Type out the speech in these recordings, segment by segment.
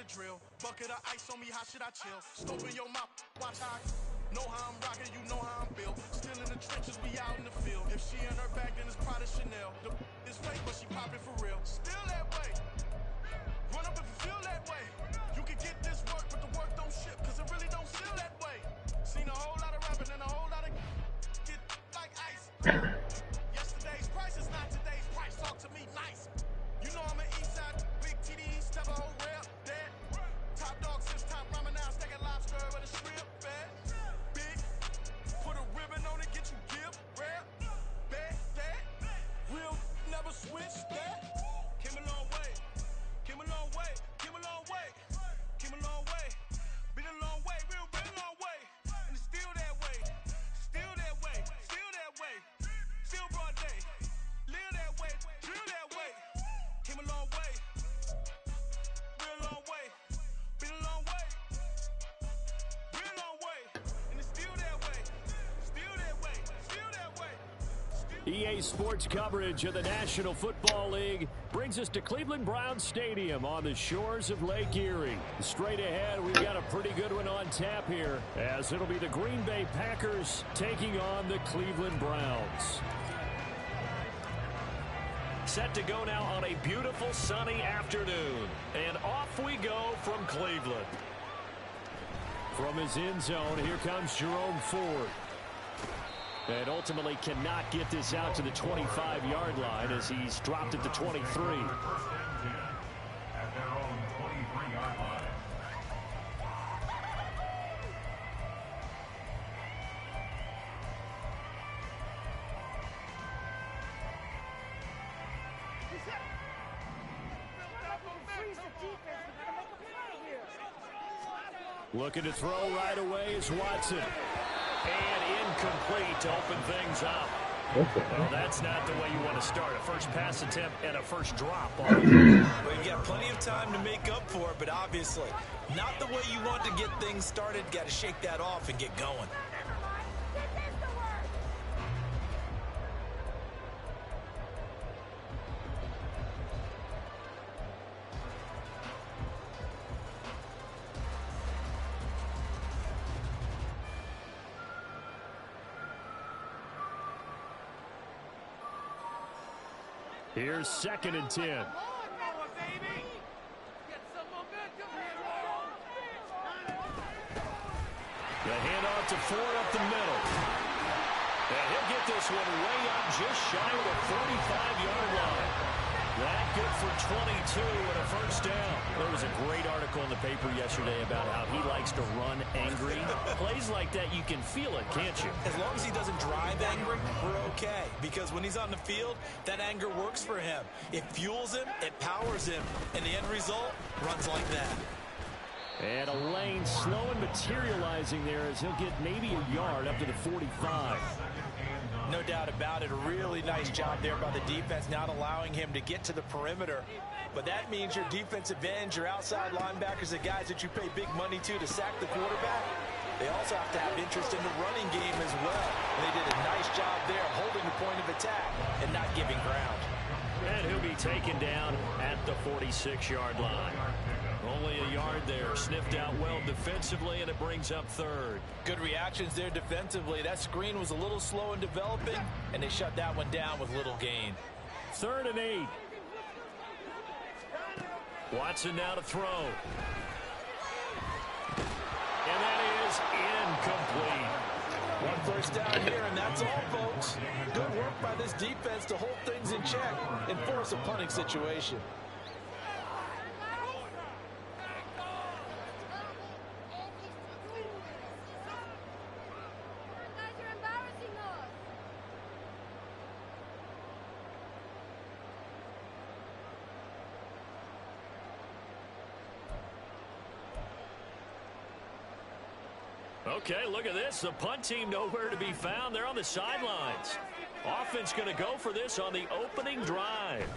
drill. Bucket of ice on me, how should I chill? Scope in your mouth, watch how I know how I'm rocking, you know how I'm built. Still in the trenches, we out in the field. If she in her bag, then it's Prada Chanel. The is fake, but she poppin' for real. Still that way. Run up if you feel that way. You can get this work, but the work don't ship, cause it really don't feel that way. Seen a whole lot of rapping and a whole lot of get like ice. Yesterday's price is not today's price. Talk to me nice. You know I'm an east side, big TD, step a whole rep, dead. Top dog since top ramen now, steak and lobster with a shrimp, fed. Big, put a ribbon on it, get you give, rap, bad, that. Real, never switch that. Came a long way, came a long way, came a long way, came a long way. Been a long way, real long way. And it's still that way, still that way, still that way. Still broad day, live that way, drill that way. Came a long way, real long way, been a long way, real long way, and it's still that way, still that way, still that way. EA Sports coverage of the National Football League brings us to Cleveland Browns Stadium on the shores of Lake Erie. Straight ahead, we've got a pretty good one on tap here, as it'll be the Green Bay Packers taking on the Cleveland Browns. Set to go now on a beautiful sunny afternoon. And off we go from Cleveland. From his end zone, here comes Jerome Ford. And ultimately cannot get this out to the 25-yard line as he's dropped at the 23. At their own 23-yard line. Looking to throw right away is Watson. And incomplete to open things up. Well, that's not the way you want to start. A first pass attempt and a first drop. Well, you got plenty of time to make up for it, but obviously not the way you want to get things started. Got to shake that off and get going. Here's 2nd and 10. The handoff to Ford up the middle. And he'll get this one way up just shy of the 45-yard line. That good for 22 and a first down. There was a great article in the paper yesterday about how he likes to run angry. Plays like that, you can feel it, can't you? As long as he doesn't drive angry, we're okay. Because when he's on the field, that anger works for him. It fuels him, it powers him, and the end result runs like that. And a lane slow and materializing there as he'll get maybe a yard up to the 45. No doubt about it. A really nice job there by the defense, not allowing him to get to the perimeter. But that means your defensive ends, your outside linebackers, the guys that you pay big money to sack the quarterback, they also have to have interest in the running game as well. And they did a nice job there holding the point of attack and not giving ground. And he'll be taken down at the 46-yard line. Only a yard there. Sniffed out well defensively, and it brings up 3rd. Good reactions there defensively. That screen was a little slow in developing, and they shut that one down with little gain. 3rd and 8. Watson now to throw. And that is incomplete. One first down here, and that's all, folks. Good work by this defense to hold things in check and force a punting situation. Okay, look at this. The punt team nowhere to be found. They're on the sidelines. Offense going to go for this on the opening drive.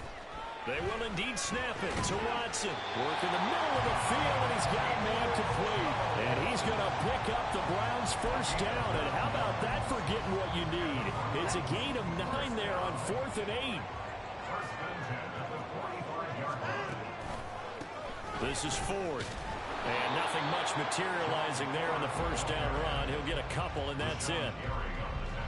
They will indeed snap it to Watson. Work in the middle of the field, and he's got a man complete. And he's going to pick up the Browns' first down. And how about that for getting what you need? It's a gain of 9 there on 4th and 8. This is Ford. And nothing much materializing there on the first down run. He'll get a couple, and that's it.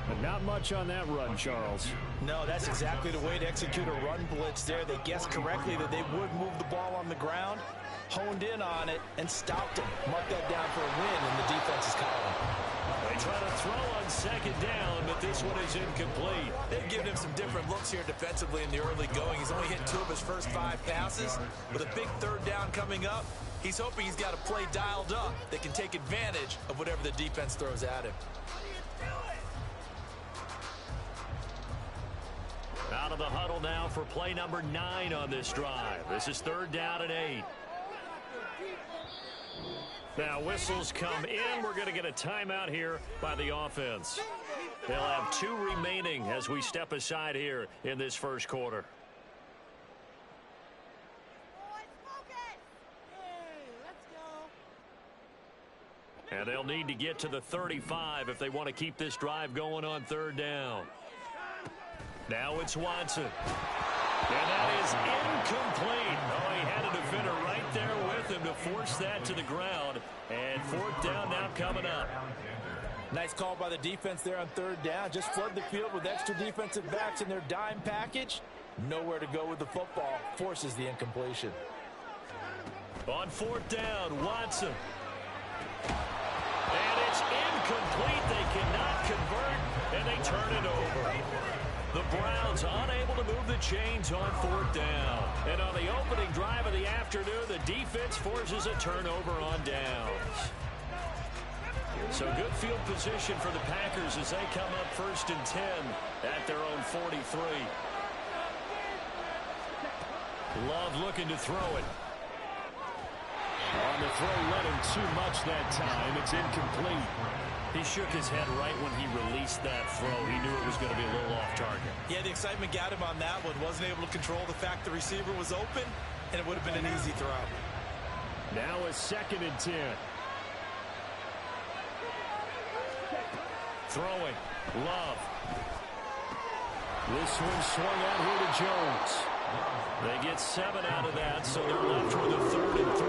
But not much on that run, Charles. No, that's exactly the way to execute a run blitz there. They guessed correctly that they would move the ball on the ground, honed in on it, and stopped him. Mark that down for a win in the defense's column. They try to throw on second down, but this one is incomplete. They've given him some different looks here defensively in the early going. He's only hit 2 of his first 5 passes. With a big third down coming up, he's hoping he's got a play dialed up that can take advantage of whatever the defense throws at him. Out of the huddle now for play number 9 on this drive. This is 3rd down and 8. Now whistles come in. We're going to get a timeout here by the offense. They'll have 2 remaining as we step aside here in this first quarter. And they'll need to get to the 35 if they want to keep this drive going on 3rd down. Now it's Watson. And that is incomplete. Oh, he had a defender right there with him to force that to the ground. And 4th down now coming up. Nice call by the defense there on 3rd down. Just flood the field with extra defensive backs in their dime package. Nowhere to go with the football. Forces the incompletion. On 4th down, Watson. And it's incomplete. They cannot convert, and they turn it over. The Browns unable to move the chains on 4th down. And on the opening drive of the afternoon, the defense forces a turnover on downs. So good field position for the Packers as they come up 1st and 10 at their own 43. Love looking to throw it. On the throw, let him too much that time. It's incomplete. He shook his head right when he released that throw. He knew it was going to be a little off target. Yeah, the excitement got him on that one. Wasn't able to control the fact the receiver was open, and it would have been an easy throw. Now a 2nd and 10. Throwing. Love. This one swung out here to Jones. They get 7 out of that, so they're left with a 3rd and 3.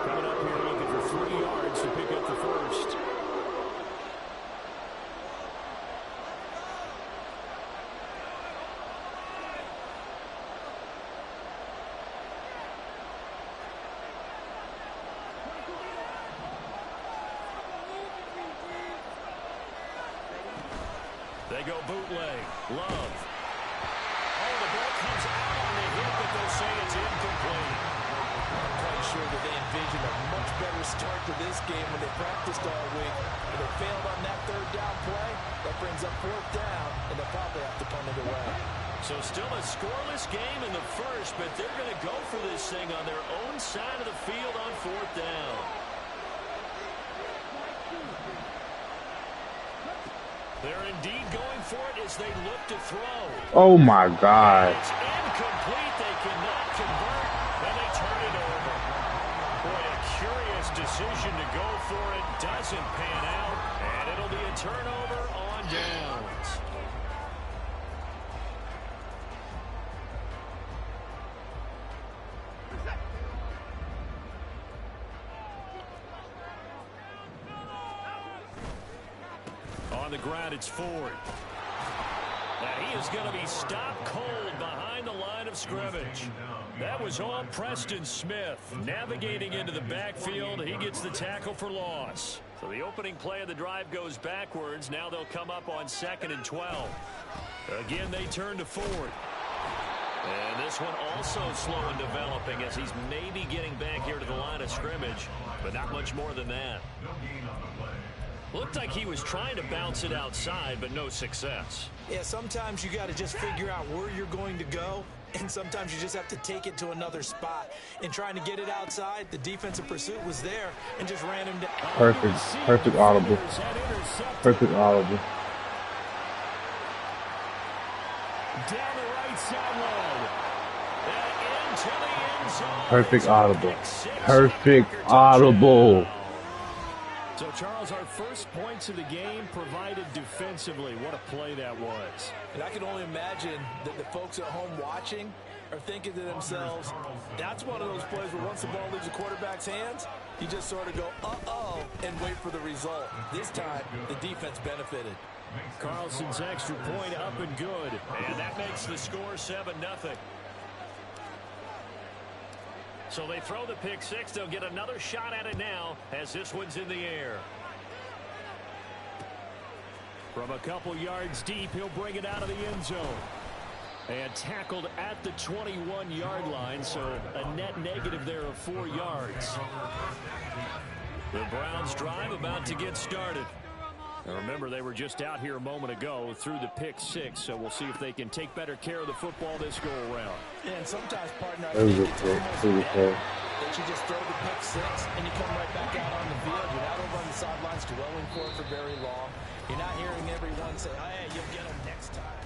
Coming up here looking for 3 yards to pick up the first. They go bootleg. Love. Oh, the ball comes out on the hit, but they'll say it's incomplete. I'm quite sure that they envisioned a much better start to this game when they practiced all week. If they failed on that 3rd down play, that brings up 4th down, and they'll probably have to punt it away. So still a scoreless game in the first, but they're going to go for this thing on their own side of the field on 4th down. They're indeed going for it as they look to throw. Oh, my God. It's incomplete. They cannot convert, and they turn it over. Boy, a curious decision to go for it. Doesn't pan out, and it'll be a turnover on downs. On the ground, it's Ford. And he is going to be stopped cold behind the line of scrimmage. That was all Preston Smith. Navigating into the backfield, he gets the tackle for loss. So the opening play of the drive goes backwards. Now they'll come up on 2nd and 12. Again, they turn to Ford. And this one also slow in developing as he's maybe getting back here to the line of scrimmage, but not much more than that. Looked like he was trying to bounce it outside, but no success. Yeah, sometimes you got to just figure out where you're going to go, and sometimes you just have to take it to another spot. In trying to get it outside, the defensive pursuit was there and just ran him down. Perfect. Perfect audible. Perfect audible. Down the right sideline. And into the end zone. Perfect audible. Perfect audible. So, Charles, our first points of the game provided defensively. What a play that was. And I can only imagine that the folks at home watching are thinking to themselves, that's one of those plays where once the ball leaves the quarterback's hands, you just sort of go, uh-oh, and wait for the result. This time, the defense benefited. Carlson's extra point up and good. And that makes the score 7-0. So they throw the pick six. They'll get another shot at it now as this one's in the air. From a couple yards deep, he'll bring it out of the end zone. And tackled at the 21-yard line, so a net negative there of 4 yards. The Browns drive about to get started. Now remember, they were just out here a moment ago through the pick six, so we'll see if they can take better care of the football this go-around. Yeah, and sometimes, partner, I think it's almost better that you just throw the pick six and you come right back out on the field. You're not over on the sidelines dwelling for it for very long. You're not hearing everyone say, oh, hey, you'll get them next time.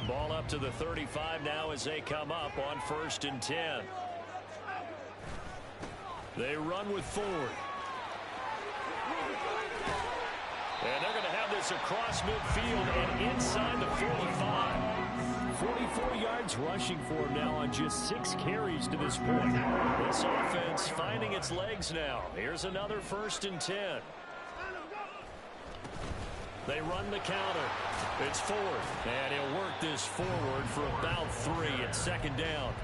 Ball up to the 35 now as they come up on 1st and 10. They run with Ford. And they're going to have this across midfield and inside the 45. 44 yards rushing for him now on just 6 carries to this point. This offense finding its legs now. Here's another 1st and 10. They run the counter. It's Ford. And he'll work this forward for about 3 at 2nd down.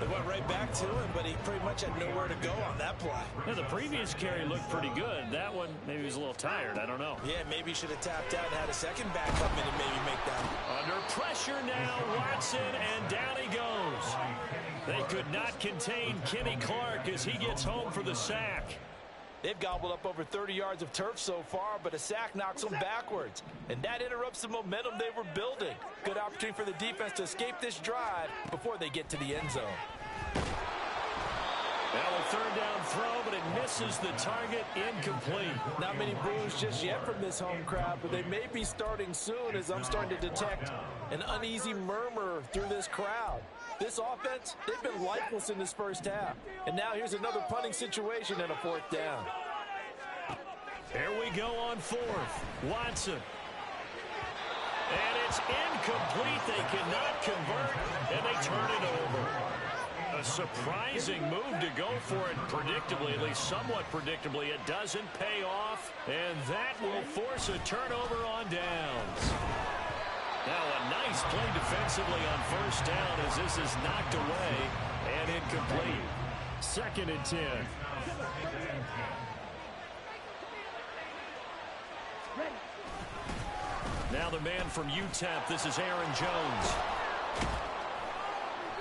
They went right back to him, but he pretty much had nowhere to go on that play. Yeah, the previous carry looked pretty good. That one, maybe he was a little tired. I don't know. Yeah, maybe he should have tapped out and had a second back come in and maybe make that. Under pressure now, Watson, and down he goes. They could not contain Kenny Clark as he gets home for the sack. They've gobbled up over 30 yards of turf so far, but a sack knocks them backwards. And that interrupts the momentum they were building. Good opportunity for the defense to escape this drive before they get to the end zone. Now a 3rd down throw, but it misses the target, incomplete. Not many boos just yet from this home crowd, but they may be starting soon as I'm starting to detect an uneasy murmur through this crowd. This offense, they've been lifeless in this first half. And now here's another punting situation and a 4th down. Here we go on 4th. Watson. And it's incomplete. They cannot convert, and they turn it over. A surprising move to go for it predictably, at least somewhat predictably. It doesn't pay off, and that will force a turnover on downs. Now a nice play defensively on 1st down as this is knocked away and incomplete. 2nd and 10. Now the man from UTEP, this is Aaron Jones.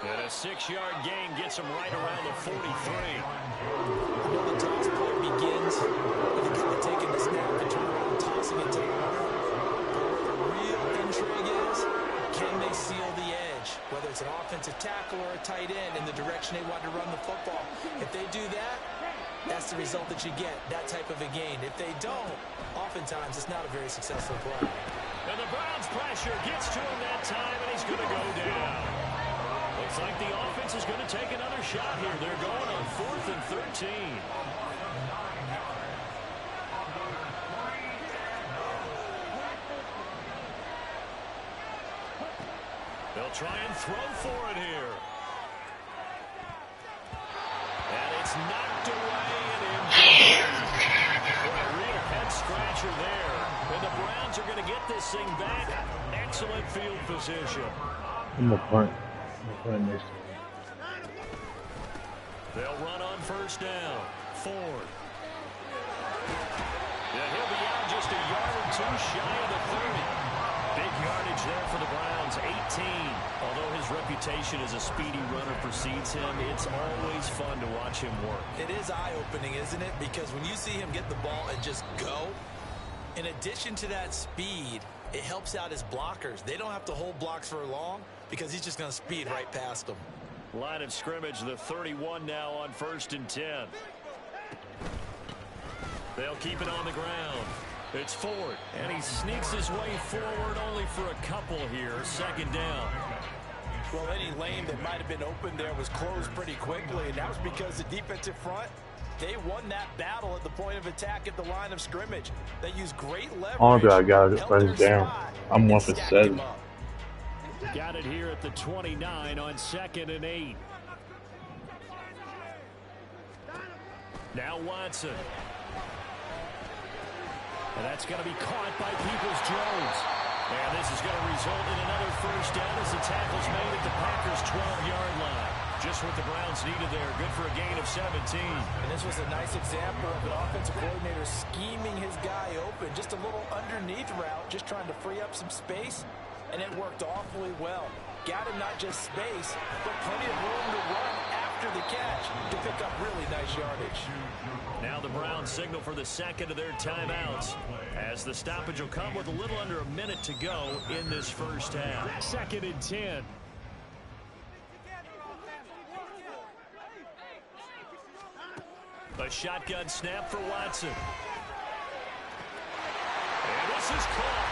And a 6-yard gain gets him right around the 43. The toss play begins with the guy taking the snap and turn around and tossing it to the runner. The real intrigue is, can they seal the edge? Whether it's an offensive tackle or a tight end in the direction they want to run the football. If they do that, that's the result that you get, that type of a gain. If they don't, oftentimes it's not a very successful play. And the Browns pressure gets to him that time, and he's going to go down. Looks like the offense is going to take another shot here. They're going on 4th and 13. They'll try and throw for it here. And it's knocked away and incomplete. A real head-scratcher there. And the Browns are going to get this thing back. Excellent field position. I'm a punt. Next. They'll run on 1st down. Ford. Yeah, he'll be out just a yard or 2 shy of the 30. Big yardage there for the Browns, 18. Although his reputation as a speedy runner precedes him, it's always fun to watch him work. It is eye-opening, isn't it? Because when you see him get the ball and just go, in addition to that speed, it helps out his blockers. They don't have to hold blocks for long because he's just going to speed right past them. Line of scrimmage, the 31 now on 1st and 10. They'll keep it on the ground. It's Ford, and he sneaks his way forward only for a couple here. 2nd down. Well, any lane that might have been open there was closed pretty quickly, and that was because the defensive front, they won that battle at the point of attack at the line of scrimmage. They used great leverage. Oh, I got it first down. I'm 1 for 7. Got it here at the 29 on 2nd and 8. Now Watson. And that's going to be caught by Peoples-Jones. And this is going to result in another first down as the tackle's made at the Packers' 12-yard line. Just what the Browns needed there. Good for a gain of 17. And this was a nice example of an offensive coordinator scheming his guy open. Just a little underneath route, just trying to free up some space. And it worked awfully well. Got him not just space, but plenty of room to run after the catch to pick up really nice yardage. Now the Browns signal for the second of their timeouts, as the stoppage will come with a little under a minute to go in this first half. 2nd and 10. A shotgun snap for Watson. And this is caught.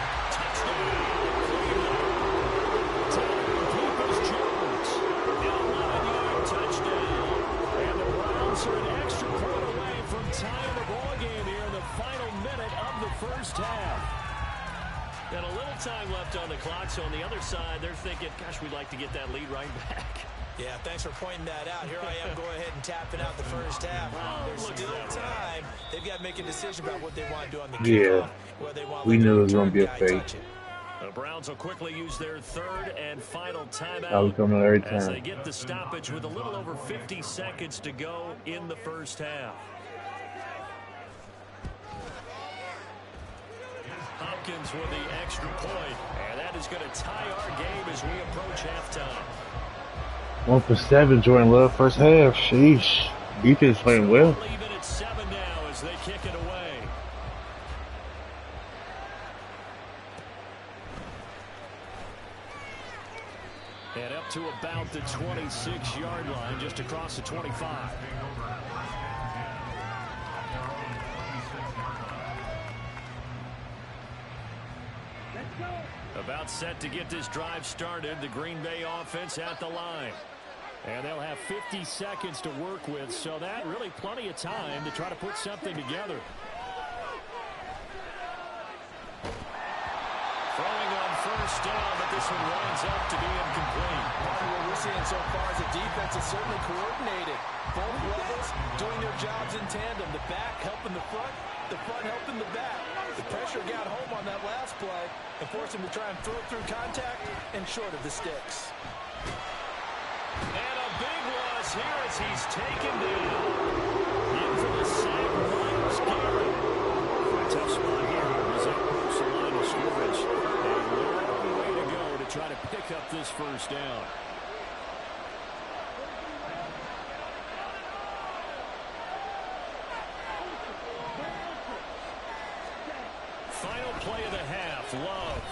Peoples-Jones. An 11-yard touchdown. And the Browns are an extra point away from tying the ball game here in the final minute of the first half. And a little time left on the clock, so on the other side, they're thinking, gosh, we'd like to get that lead right back. Yeah, thanks for pointing that out. Here I am going ahead and tapping out the first half. There's still time. They've got to make a decision about what they want to do on the kickoff. We knew it was going to be a fake. The Browns will quickly use their third and final Coming every timeout as time. they get the stoppage with a little over 50 seconds to go in the first half. Hopkins with the extra point, and that is going to tie our game as we approach halftime. 1 for 7, Jordan Love, first half. Sheesh. Defense playing well. Leave it at 7 now as they kick it away. And up to about the 26-yard line, just across the 25. About set to get this drive started. The Green Bay offense at the line. And they'll have 50 seconds to work with, so that really plenty of time to try to put something together. Throwing on first down, but this one winds up to be incomplete. What we're seeing so far is the defense is certainly coordinated. Both levels doing their jobs in tandem. The back helping the front helping the back. The pressure got home on that last play and forced him to try and throw through contact and short of the sticks. And a big loss here as he's taken down. In for the sack, Myles Garrett. A tough spot here. He's up close to the line of scrimmage. A long way to go to try to pick up this first down. Final play of the half, Love.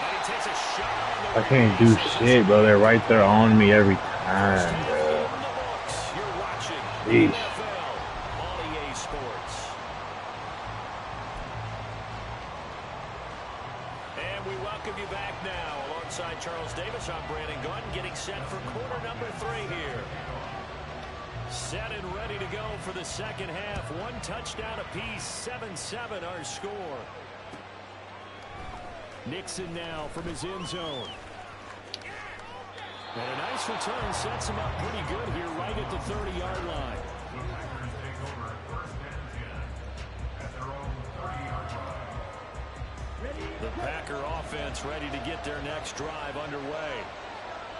And he takes a shot on the I can't do shit, bro. They're right there on me every time, bro. You're watching Sheesh. NFL on EA Sports. And we welcome you back now. Alongside Charles Davis, I'm Brandon Gunn, getting set for quarter number 3 here. Set and ready to go for the second half. 1 touchdown apiece, 7-7 our score. Nixon now from his end zone. And a nice return sets him up pretty good here right at the 30-yard line. The Packer offense ready to get their next drive underway.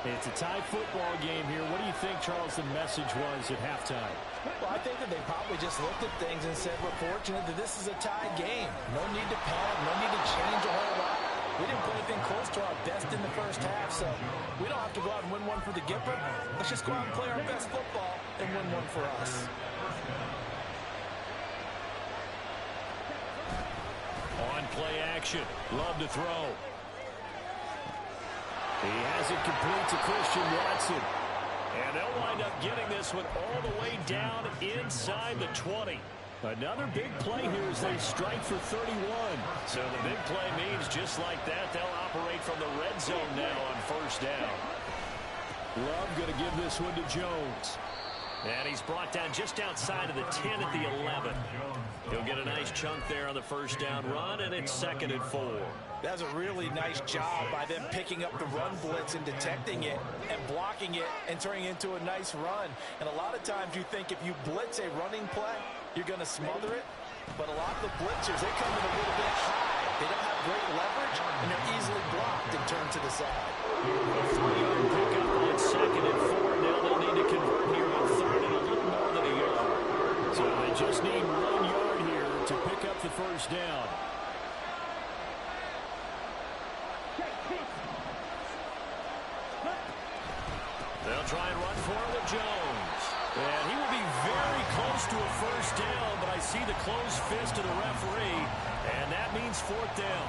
It's a tie football game here. What do you think, Charles, the message was at halftime? Well, I think that they probably just looked at things and said, we're fortunate that this is a tie game. No need to panic, no need to change a whole lot. We didn't play anything close to our best in the first half, so we don't have to go out and win one for the Gipper. Let's just go out and play our best football and win one for us. On play action, Love to throw. He has it complete to Christian Watson. And they'll wind up getting this one all the way down inside the 20. Another big play here as they strike for 31. So the big play means just like that, they'll operate from the red zone now on first down. Love going to give this one to Jones. And he's brought down just outside of the 10 at the 11. He'll get a nice chunk there on the first down run, and it's 2nd and 4. That was a really nice job by them picking up the run blitz and detecting it and blocking it and turning it into a nice run. And a lot of times you think if you blitz a running play, you're going to smother it. But a lot of the blitzers, they come in a little bit high. They don't have great leverage, and they're easily blocked and turned to the side. A 3-yard pickup on 2nd and 4. Now they'll need to convert here on 3rd and a little more than a yard. So they just need 1 yard here to pick up the first down. They'll try and run for it with Jones. And he will be very close to a first down, but I see the closed fist of the referee, and that means 4th down.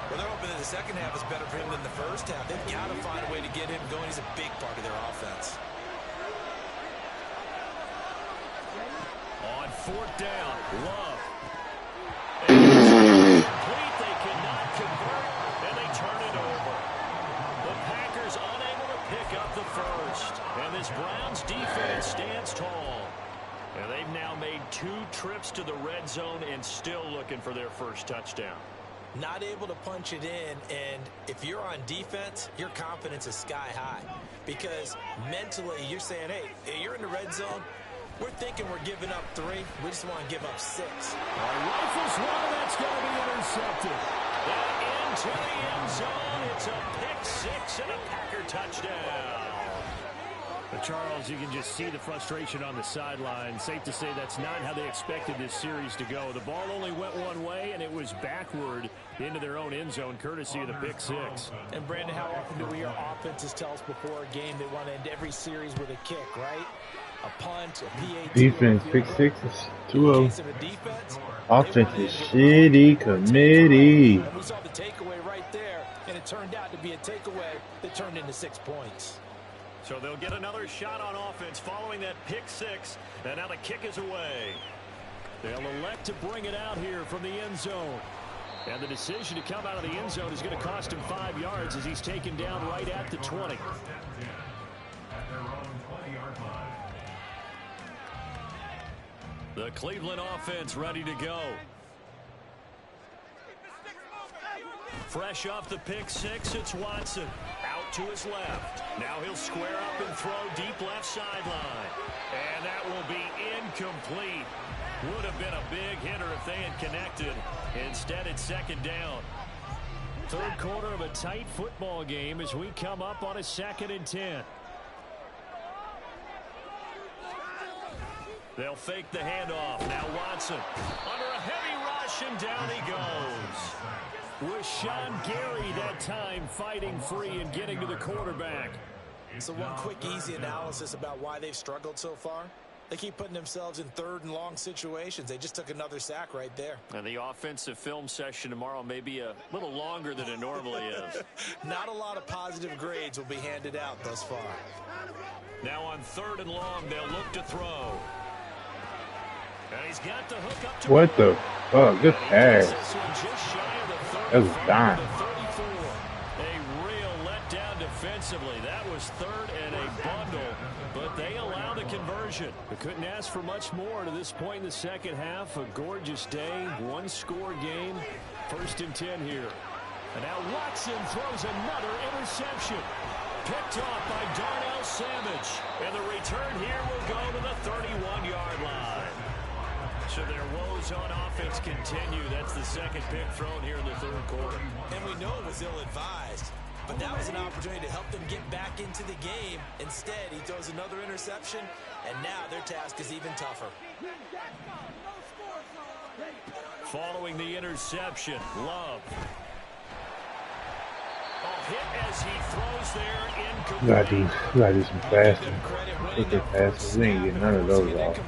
Well, they're hoping that the second half is better for him than the first half. They've got to find a way to get him going. He's a big part of their offense. On 4th down, Love. And it's complete. They cannot convert, and they turn it over. The Packers unable to pick up the first. And this Browns defense stands tall. And they've now made 2 trips to the red zone and still looking for their first touchdown. Not able to punch it in, and if you're on defense, your confidence is sky high. Because mentally, you're saying, hey, you're in the red zone. We're thinking we're giving up 3. We just want to give up 6. Rifles one, that's going to be intercepted. And into the end zone, it's a pick 6 and a Packer touchdown. But Charles, you can just see the frustration on the sideline. Safe to say that's not how they expected this series to go. The ball only went one way, and it was backward into their own end zone, courtesy of the pick 6. And, Brandon, how often do we hear offenses tell us before a game they want to end every series with a kick, right? A punt, a PAT. Defense, pick 6 is 2-0. Defense, Offense is shitty committee. and we saw the takeaway right there, and it turned out to be a takeaway that turned into 6 points. So they'll get another shot on offense following that pick 6, and now the kick is away. They'll elect to bring it out here from the end zone. And the decision to come out of the end zone is going to cost him 5 yards as he's taken down right at the 20. At their own 20-yard line. The Cleveland offense ready to go. Fresh off the pick 6, it's Watson. Out to his left. Now he'll square up and throw deep left sideline. And that will be incomplete. Would have been a big hitter if they had connected. Instead, it's 2nd down. Third quarter of a tight football game as we come up on a 2nd and 10. They'll fake the handoff. Now Watson under a heavy rush, and down he goes. Was Sean Gary that time fighting free and getting to the quarterback. So one quick, easy analysis about why they've struggled so far. They keep putting themselves in 3rd and long situations. They just took another sack right there. And the offensive film session tomorrow may be a little longer than it normally is. Not a lot of positive grades will be handed out thus far. Now on 3rd and long, they'll look to throw. And he's got the hook up to What the fuck? Good pass. That was dime. A real letdown defensively. That was 3rd and a bundle, but they allowed a conversion. They couldn't ask for much more to this point in the second half. A gorgeous day, 1-score game. 1st and 10 here. And now Watson throws another interception. Picked off by Darnell Savage. And the return here will go to the 31-yard line. So their woes on offense continue. That's the 2nd pick thrown here in the 3rd quarter. And we know it was ill-advised, but that was an opportunity to help them get back into the game. Instead, he throws another interception, and now their task is even tougher. Following the interception, Love. A hit as he throws there, incomplete. You gotta do some passing. Quicker passes. We ain't getting none of those off.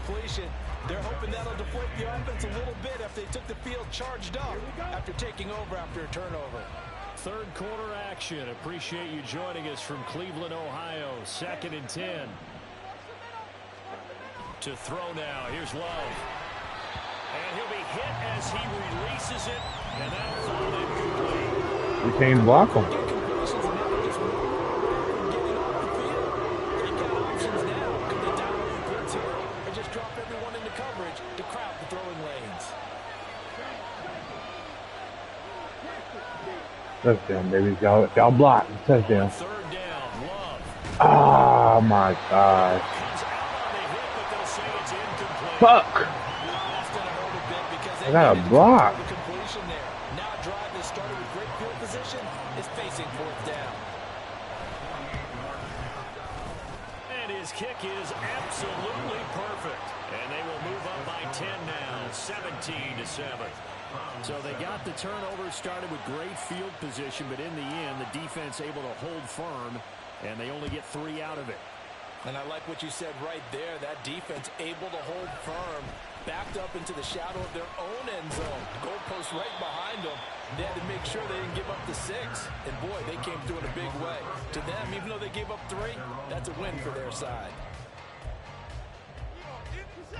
They're hoping that'll deflate the offense a little bit after they took the field charged up after taking over after a turnover. 3rd quarter action. Appreciate you joining us from Cleveland, Ohio. 2nd and 10. To throw now. Here's Love. And he'll be hit as he releases it, and that'll fall incomplete. You can't block him. Touchdown, baby. Y'all block. Touchdown. Third down, Love. Oh, my gosh. Comes out on the hit, but they'll say it's incomplete. Fuck. I got a block. Now a drive that started with great field position is facing fourth down. And his kick is absolutely perfect. And they will move up by 10 now, 17-7. So they got the turnover started with great field position, but in the end, the defense able to hold firm, and they only get 3 out of it. And I like what you said right there. That defense able to hold firm, backed up into the shadow of their own end zone. Goalpost right behind them. They had to make sure they didn't give up the 6. And boy, they came through in a big way. To them, even though they gave up 3, that's a win for their side.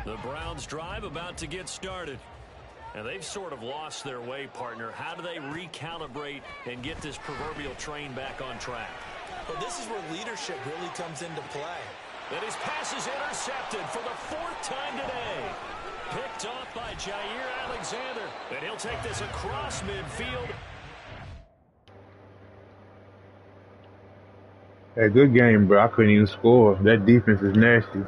The Browns drive about to get started. And they've sort of lost their way, partner. How do they recalibrate and get this proverbial train back on track? Well, this is where leadership really comes into play. And his pass is intercepted for the 4th time today. Picked off by Jair Alexander. And he'll take this across midfield. Hey, good game, bro. I couldn't even score. That defense is nasty.